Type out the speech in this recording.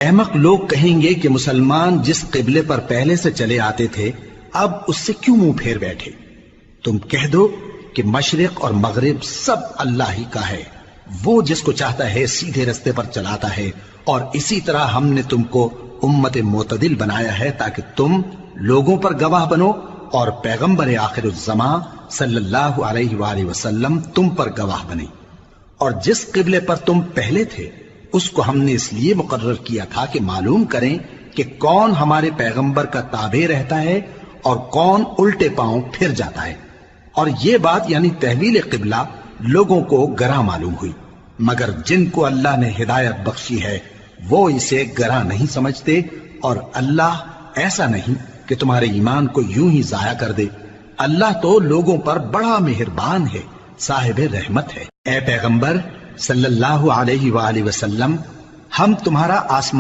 احمق لوگ کہیں گے کہ مسلمان جس قبلے پر پہلے سے چلے آتے تھے اب اس سے کیوں منہ پھیر بیٹھے؟ تم کہہ دو کہ مشرق اور مغرب سب اللہ ہی کا ہے، وہ جس کو چاہتا ہے سیدھے رستے پر چلاتا ہے، اور اسی طرح ہم نے تم کو امت معتدل بنایا ہے تاکہ تم لوگوں پر گواہ بنو اور پیغمبر آخر الزمان صلی اللہ علیہ وآلہ وسلم تم پر گواہ بنے۔ اور جس قبلے پر تم پہلے تھے اس کو ہم نے اس لیے مقرر کیا تھا کہ معلوم کریں کہ کون ہمارے پیغمبر کا تابع رہتا ہے اور کون الٹے پاؤں پھر جاتا ہے۔ اور یہ بات یعنی تحویل قبلہ لوگوں کو گراں معلوم ہوئی، مگر جن کو اللہ نے ہدایت بخشی ہے وہ اسے گراں نہیں سمجھتے، اور اللہ ایسا نہیں کہ تمہارے ایمان کو یوں ہی ضائع کر دے۔ اللہ تو لوگوں پر بڑا مہربان ہے، صاحب رحمت ہے۔ اے پیغمبر صلی اللہ علیہ وآلہ وسلم، ہم تمہارا آسمان